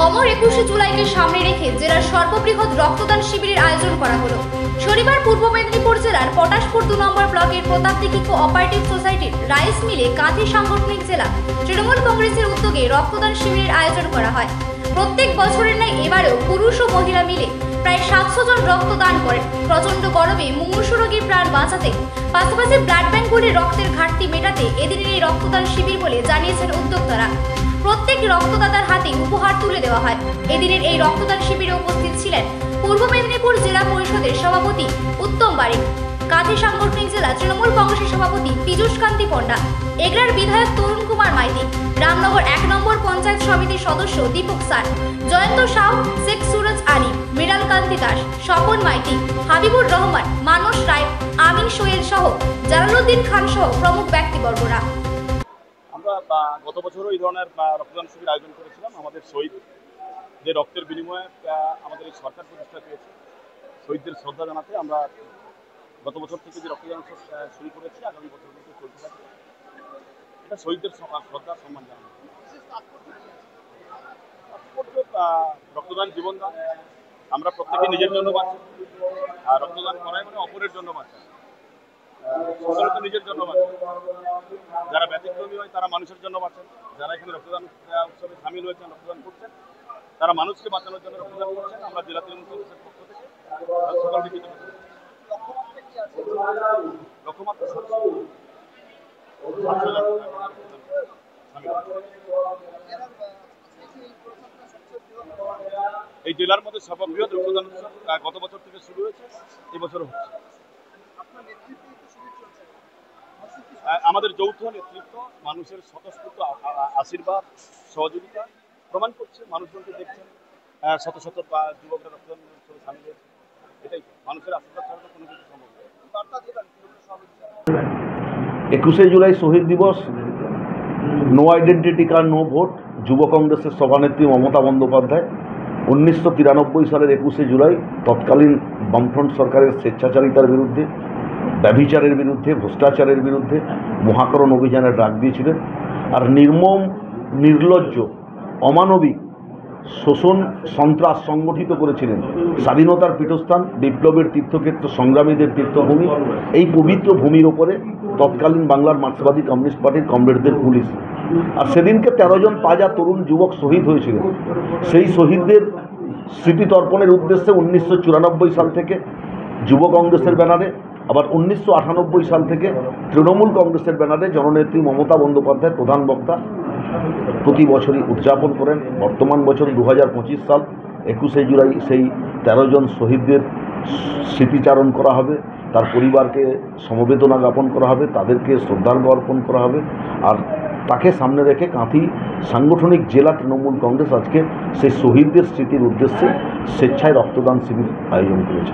অমর 21শে জুলাইকে সামনে রেখে জেলার সর্ববৃহৎ রক্তদান শিবিরের আয়োজন করা হলো। শনিবার পূর্ব মেদিনীপুর জেলার পটাশপুর 2 নম্বর ব্লকের প্রতাপদিঘি কোঅপারেটিভ সোসাইটির রাইস মিলে কাঁথি সাংগঠনিক জেলা তৃণমূল কংগ্রেসের উদ্যোগে রক্তদান শিবিরের আয়োজন করা হয়। প্রত্যেক বছরের ন্যায় এবারেও পুরুষ ও মহিলা মিলে প্রায় 700 জন রক্তদান করেন। প্রচন্ড গরমে মুমূর্ষু রোগীর প্রাণ বাঁচাতে পাশাপাশি ব্লাড ব্যাংকগুলির রক্তের ঘাটতি মেটাতে এদিনের এই রক্তদান শিবির বলে জানিয়েছেন উদ্যোক্তারা। প্রত্যেক রক্তদাতার হাতে উপহার তুলে দেওয়া হয়। এদিনের এই রক্তদান শিবিরে উপস্থিত ছিলেন পূর্ব মেদিনীপুর জেলা পরিষদের সভাপতি উত্তম বারিক, কাঁথি সাংগঠনিক জেলা তৃণমূল কংগ্রেসের সভাপতি পীযূষ কান্তি পণ্ডা, এগরার বিধায়ক তরুণ কুমার মাইতি, রামনগর 1 নম্বর পঞ্চায়েত সমিতির সদস্য দীপক সার, জয়ন্ত সাউ, শেখ সুরজ আলী, মৃণাল কান্তি দাস, স্বপন মাইতি, হাবিবুর রহমান, মানস রায়, আমিন সোহেল সহ জালালউদ্দিন খান সহ প্রমুখ ব্যক্তিবর্গরা। আমরা গত বছরও এই ধরনের রক্তদান শিবির আয়োজন করেছিলাম। আমাদের শহীদ যে রক্তের বিনিময়ে আমাদের এই সরকার প্রতিষ্ঠা পেয়েছে, শহীদদের শ্রদ্ধা জানাতে আমরা গত বছর থেকে যে রক্তদান শুরু করেছি, আগামী বছরগুলোতে চলতে থাকবে। এটা শহীদদের শ্রদ্ধা সম্মান জানানো। রক্তদান জীবনদান। আমরা প্রত্যেকে নিজের জন্য বাঁচি, আর রক্তদান করাই মানে অপরের জন্য বাঁচা। সকলে তো নিজের জন্য বাঁচে। যারা ব্যতিক্রমী হয় তারা মানুষের জন্য বাঁচেন। যারা এখানে রক্তদান উৎসবে সামিল হয়েছেন, রক্তদান করছেন, তারা মানুষকে বাঁচানোর জন্য রক্তদান করছেন। আমরা জেলা তৃণমূল কংগ্রেসের পক্ষ থেকে সকলকে কৃতজ্ঞতা জানাই। লক্ষ্যমাত্রা 700 এই জেলার মধ্যে সর্ববৃহৎ রক্তদান উৎসব গত বছর থেকে শুরু হয়েছে, এবছরও হচ্ছে। আমাদের যৌথ নেতৃত্ব, মানুষের স্বতঃস্ফূর্ত আশীর্বাদ, সহযোগিতা প্রমাণ করছে। মানুষজনকে দেখছেন, শত শত যুবকরা রক্তদান উৎসবে সামিল হয়েছে। এটাই মানুষের আশীর্বাদ ছাড়া কোনো কিছু সম্ভব নয়। 21শে জুলাই শহীদ দিবস, no identity card no vote. যুব কংগ্রেসের সভানেত্রী মমতা বন্দ্যোপাধ্যায় 1993 সালের 21শে জুলাই তৎকালীন বামফ্রন্ট সরকারের স্বেচ্ছাচারিতার বিরুদ্ধে, ব্যভিচারের বিরুদ্ধে, ভ্রষ্টাচারের বিরুদ্ধে মহাকরণ অভিযানের ডাক দিয়েছিলেন। আর নির্মম, নির্লজ্জ, অমানবিক শোষণ সন্ত্রাস সংগঠিত করেছিলেন। স্বাধীনতার পীঠস্থান, বিপ্লবের তীর্থক্ষেত্র, সংগ্রামীদের তীর্থভূমি, এই পবিত্র ভূমির ওপরে তৎকালীন বাংলার মার্ক্সবাদী কমিউনিস্ট পার্টির কমরেডদের পুলিশ। আর সেদিনকে 13 জন তাজা তরুণ যুবক শহীদ হয়েছিলেন। সেই শহীদদের স্মৃতিতর্পণের উদ্দেশ্যে 1994 সাল থেকে যুব কংগ্রেসের ব্যানারে, আবার 1998 সাল থেকে তৃণমূল কংগ্রেসের ব্যানারে জননেত্রী মমতা বন্দ্যোপাধ্যায় প্রধান বক্তা প্রতি বছরই উদযাপন করেন। বর্তমান বছর 2025 সাল 21শে জুলাই সেই 13 জন শহীদদের স্মৃতিচারণ করা হবে, তার পরিবারকে সমবেদনা জ্ঞাপন করা হবে, তাদেরকে শ্রদ্ধার্ঘ্য অর্পণ করা হবে। আর তাকে সামনে রেখে কাঁথি সাংগঠনিক জেলা তৃণমূল কংগ্রেস আজকে সেই শহীদদের স্মৃতির উদ্দেশ্যে স্বেচ্ছায় রক্তদান শিবির আয়োজন করেছে।